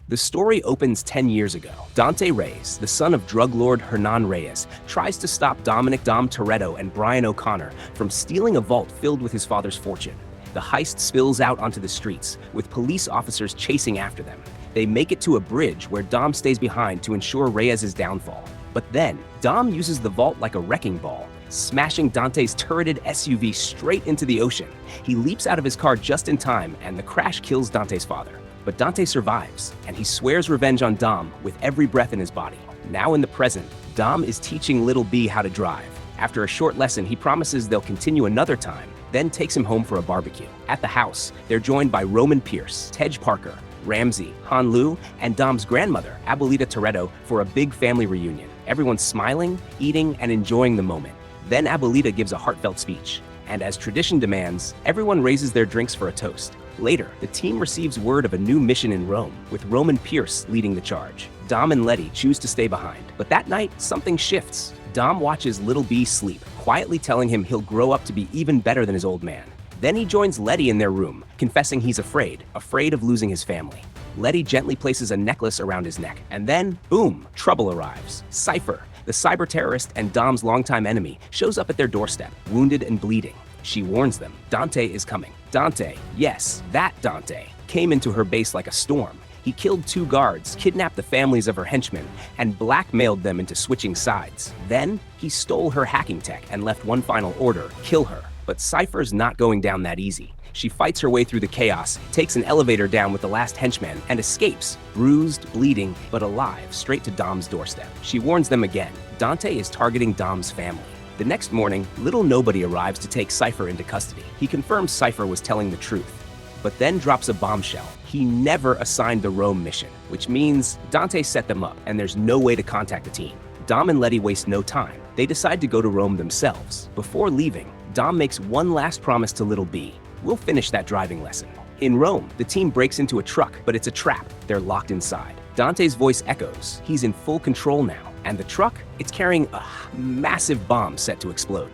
The story opens 10 years ago. Dante Reyes, the son of drug lord Hernan Reyes, tries to stop Dominic Dom Toretto and Brian O'Connor from stealing a vault filled with his father's fortune. The heist spills out onto the streets, with police officers chasing after them. They make it to a bridge where Dom stays behind to ensure Reyes' downfall. But then, Dom uses the vault like a wrecking ball, smashing Dante's turreted SUV straight into the ocean. He leaps out of his car just in time, and the crash kills Dante's father. But Dante survives, and he swears revenge on Dom with every breath in his body. Now in the present, Dom is teaching Little B how to drive. After a short lesson, he promises they'll continue another time, then takes him home for a barbecue. At the house, they're joined by Roman Pierce, Tej Parker, Ramsey, Han Lu, and Dom's grandmother, Abuelita Toretto, for a big family reunion. Everyone's smiling, eating, and enjoying the moment. Then Abuelita gives a heartfelt speech, and as tradition demands, everyone raises their drinks for a toast. Later, the team receives word of a new mission in Rome, with Roman Pierce leading the charge. Dom and Letty choose to stay behind, but that night, something shifts. Dom watches Little B sleep, quietly telling him he'll grow up to be even better than his old man. Then he joins Letty in their room, confessing he's afraid of losing his family. Letty gently places a necklace around his neck, and then, boom, trouble arrives. Cypher, the cyber terrorist and Dom's longtime enemy, shows up at their doorstep, wounded and bleeding. She warns them, Dante is coming. Dante, yes, that Dante, came into her base like a storm. He killed 2 guards, kidnapped the families of her henchmen, and blackmailed them into switching sides. Then, he stole her hacking tech and left one final order, kill her. But Cypher's not going down that easy. She fights her way through the chaos, takes an elevator down with the last henchman, and escapes, bruised, bleeding, but alive, straight to Dom's doorstep. She warns them again, Dante is targeting Dom's family. The next morning, Little Nobody arrives to take Cypher into custody. He confirms Cypher was telling the truth, but then drops a bombshell. He never assigned the Rome mission, which means Dante set them up, and there's no way to contact the team. Dom and Letty waste no time. They decide to go to Rome themselves. Before leaving, Dom makes one last promise to Little B. We'll finish that driving lesson. In Rome, the team breaks into a truck, but it's a trap. They're locked inside. Dante's voice echoes. He's in full control now. And the truck? It's carrying a massive bomb set to explode.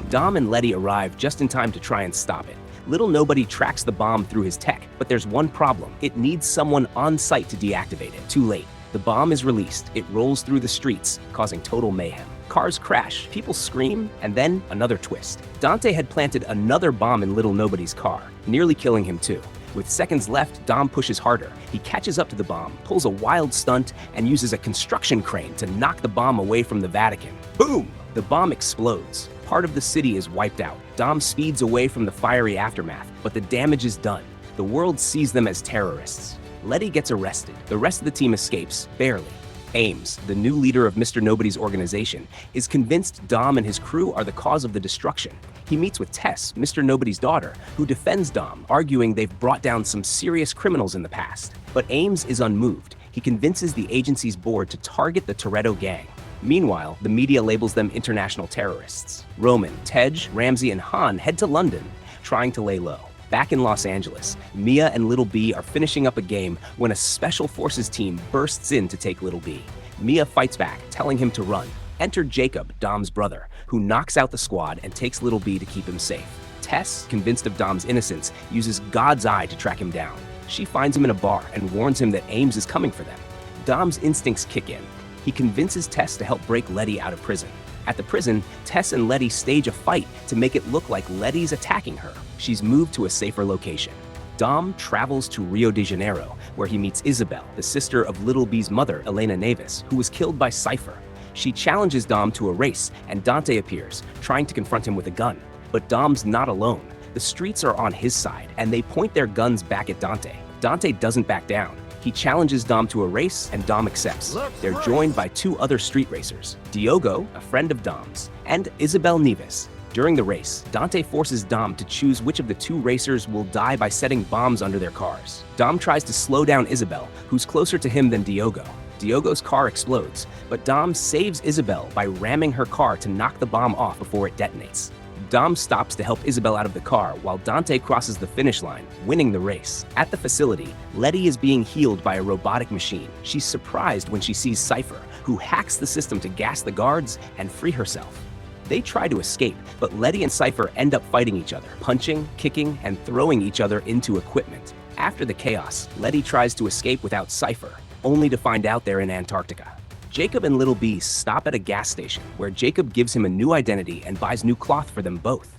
Dom and Letty arrive just in time to try and stop it. Little Nobody tracks the bomb through his tech, but there's one problem. It needs someone on site to deactivate it. Too late. The bomb is released. It rolls through the streets, causing total mayhem. Cars crash, people scream, and then another twist. Dante had planted another bomb in Little Nobody's car, nearly killing him too. With seconds left, Dom pushes harder. He catches up to the bomb, pulls a wild stunt, and uses a construction crane to knock the bomb away from the Vatican. Boom! The bomb explodes. Part of the city is wiped out. Dom speeds away from the fiery aftermath, but the damage is done. The world sees them as terrorists. Letty gets arrested. The rest of the team escapes, barely. Ames, the new leader of Mr. Nobody's organization, is convinced Dom and his crew are the cause of the destruction. He meets with Tess, Mr. Nobody's daughter, who defends Dom, arguing they've brought down some serious criminals in the past. But Ames is unmoved. He convinces the agency's board to target the Toretto gang. Meanwhile, the media labels them international terrorists. Roman, Tej, Ramsey, and Han head to London, trying to lay low. Back in Los Angeles, Mia and Little B are finishing up a game when a special forces team bursts in to take Little B. Mia fights back, telling him to run. Enter Jacob, Dom's brother, who knocks out the squad and takes Little B to keep him safe. Tess, convinced of Dom's innocence, uses God's eye to track him down. She finds him in a bar and warns him that Ames is coming for them. Dom's instincts kick in. He convinces Tess to help break Letty out of prison. At the prison, Tess and Letty stage a fight to make it look like Letty's attacking her. She's moved to a safer location. Dom travels to Rio de Janeiro, where he meets Isabel, the sister of Little B's mother, Elena Neves, who was killed by Cypher. She challenges Dom to a race, and Dante appears, trying to confront him with a gun. But Dom's not alone. The streets are on his side, and they point their guns back at Dante. Dante doesn't back down. He challenges Dom to a race, and Dom accepts. They're joined by 2 other street racers, Diogo, a friend of Dom's, and Isabel Neves. During the race, Dante forces Dom to choose which of the 2 racers will die by setting bombs under their cars. Dom tries to slow down Isabel, who's closer to him than Diogo. Diogo's car explodes, but Dom saves Isabel by ramming her car to knock the bomb off before it detonates. Dom stops to help Isabel out of the car while Dante crosses the finish line, winning the race. At the facility, Letty is being healed by a robotic machine. She's surprised when she sees Cypher, who hacks the system to gas the guards and free herself. They try to escape, but Letty and Cypher end up fighting each other, punching, kicking, and throwing each other into equipment. After the chaos, Letty tries to escape without Cypher, only to find out they're in Antarctica. Jacob and Little B stop at a gas station where Jacob gives him a new identity and buys new cloth for them both.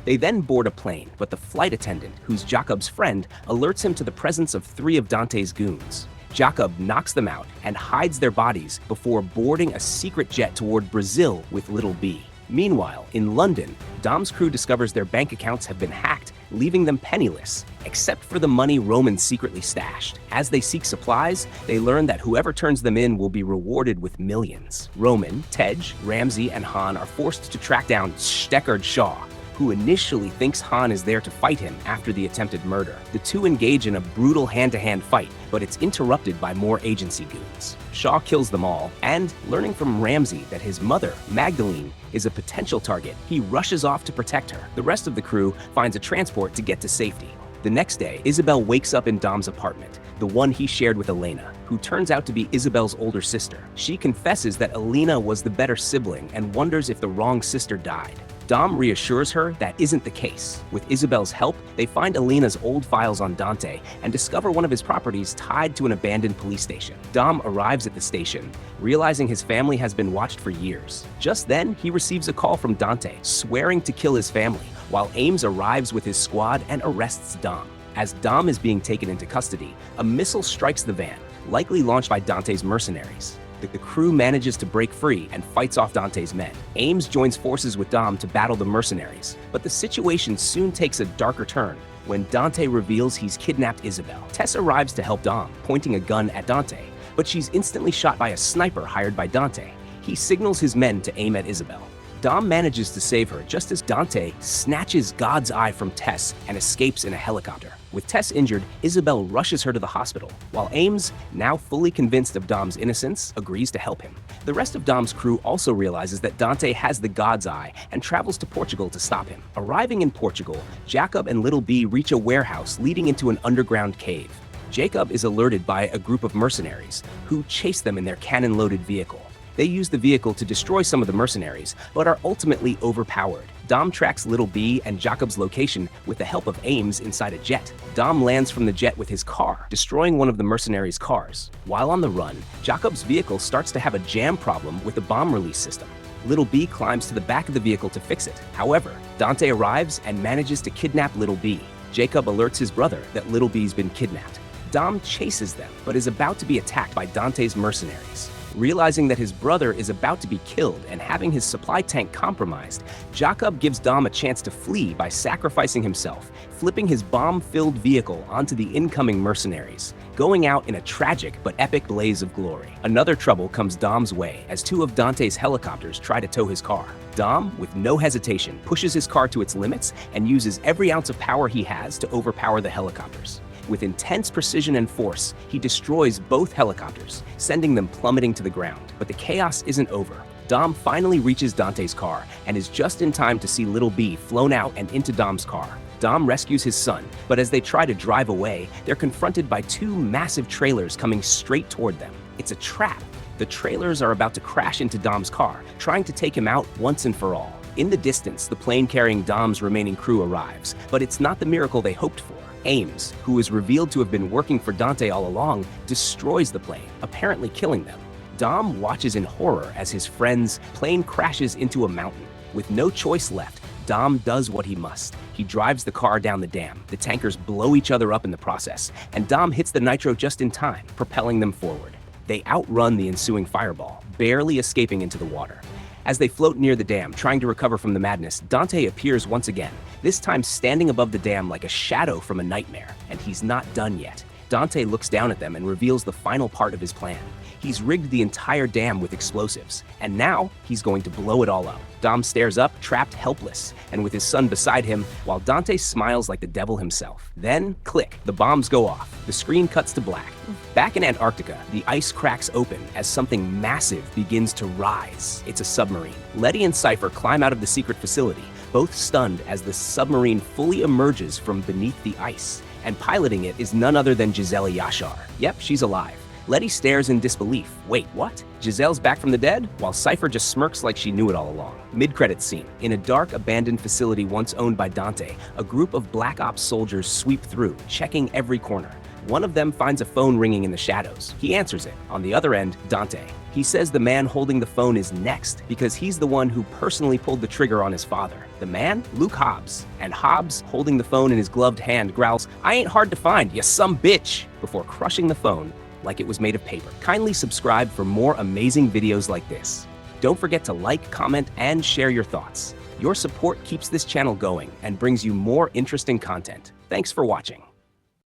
They then board a plane, but the flight attendant, who's Jacob's friend, alerts him to the presence of 3 of Dante's goons. Jacob knocks them out and hides their bodies before boarding a secret jet toward Brazil with Little B. Meanwhile, in London, Dom's crew discovers their bank accounts have been hacked, leaving them penniless, except for the money Roman secretly stashed. As they seek supplies, they learn that whoever turns them in will be rewarded with millions. Roman, Tej, Ramsey, and Han are forced to track down Steckard Shaw, who initially thinks Han is there to fight him after the attempted murder. The two engage in a brutal hand-to-hand fight, but it's interrupted by more agency goons. Shaw kills them all, and, learning from Ramsey that his mother, Magdalene, is a potential target, he rushes off to protect her. The rest of the crew finds a transport to get to safety. The next day, Isabel wakes up in Dom's apartment, the one he shared with Elena, who turns out to be Isabel's older sister. She confesses that Elena was the better sibling and wonders if the wrong sister died. Dom reassures her that isn't the case. With Isabel's help, they find Elena's old files on Dante and discover one of his properties tied to an abandoned police station. Dom arrives at the station, realizing his family has been watched for years. Just then, he receives a call from Dante, swearing to kill his family, while Ames arrives with his squad and arrests Dom. As Dom is being taken into custody, a missile strikes the van, likely launched by Dante's mercenaries. The crew manages to break free and fights off Dante's men. Ames joins forces with Dom to battle the mercenaries, but the situation soon takes a darker turn when Dante reveals he's kidnapped Isabel. Tess arrives to help Dom, pointing a gun at Dante, but she's instantly shot by a sniper hired by Dante. He signals his men to aim at Isabel. Dom manages to save her just as Dante snatches God's eye from Tess and escapes in a helicopter. With Tess injured, Isabel rushes her to the hospital, while Ames, now fully convinced of Dom's innocence, agrees to help him. The rest of Dom's crew also realizes that Dante has the God's eye and travels to Portugal to stop him. Arriving in Portugal, Jacob and Little B reach a warehouse leading into an underground cave. Jacob is alerted by a group of mercenaries, who chase them in their cannon-loaded vehicle. They use the vehicle to destroy some of the mercenaries, but are ultimately overpowered. Dom tracks Little B and Jacob's location with the help of Ames inside a jet. Dom lands from the jet with his car, destroying one of the mercenaries' cars. While on the run, Jacob's vehicle starts to have a jam problem with the bomb release system. Little B climbs to the back of the vehicle to fix it. However, Dante arrives and manages to kidnap Little B. Jacob alerts his brother that Little B's been kidnapped. Dom chases them, but is about to be attacked by Dante's mercenaries. Realizing that his brother is about to be killed and having his supply tank compromised, Jacob gives Dom a chance to flee by sacrificing himself, flipping his bomb-filled vehicle onto the incoming mercenaries, going out in a tragic but epic blaze of glory. Another trouble comes Dom's way as 2 of Dante's helicopters try to tow his car. Dom, with no hesitation, pushes his car to its limits and uses every ounce of power he has to overpower the helicopters. With intense precision and force, he destroys both helicopters, sending them plummeting to the ground. But the chaos isn't over. Dom finally reaches Dante's car and is just in time to see Little B flown out and into Dom's car. Dom rescues his son, but as they try to drive away, they're confronted by 2 massive trailers coming straight toward them. It's a trap. The trailers are about to crash into Dom's car, trying to take him out once and for all. In the distance, the plane carrying Dom's remaining crew arrives, but it's not the miracle they hoped for. Ames, who is revealed to have been working for Dante all along, destroys the plane, apparently killing them. Dom watches in horror as his friend's plane crashes into a mountain. With no choice left, Dom does what he must. He drives the car down the dam. The tankers blow each other up in the process, and Dom hits the nitro just in time, propelling them forward. They outrun the ensuing fireball, barely escaping into the water. As they float near the dam, trying to recover from the madness, Dante appears once again, this time standing above the dam like a shadow from a nightmare, and he's not done yet. Dante looks down at them and reveals the final part of his plan. He's rigged the entire dam with explosives, and now he's going to blow it all up. Dom stares up, trapped helpless, and with his son beside him, while Dante smiles like the devil himself. Then, click, the bombs go off. The screen cuts to black. Back in Antarctica, the ice cracks open as something massive begins to rise. It's a submarine. Letty and Cypher climb out of the secret facility, both stunned as the submarine fully emerges from beneath the ice. And piloting it is none other than Gisela Yashar. Yep, she's alive. Letty stares in disbelief. Wait, what? Giselle's back from the dead? While Cypher just smirks like she knew it all along. Mid-credits scene. In a dark, abandoned facility once owned by Dante, a group of Black Ops soldiers sweep through, checking every corner. One of them finds a phone ringing in the shadows. He answers it. On the other end, Dante. He says the man holding the phone is next because he's the one who personally pulled the trigger on his father. The man? Luke Hobbs. And Hobbs, holding the phone in his gloved hand, growls, "I ain't hard to find, you some bitch," before crushing the phone like it was made of paper. Kindly subscribe for more amazing videos like this. Don't forget to like, comment, and share your thoughts. Your support keeps this channel going and brings you more interesting content. Thanks for watching.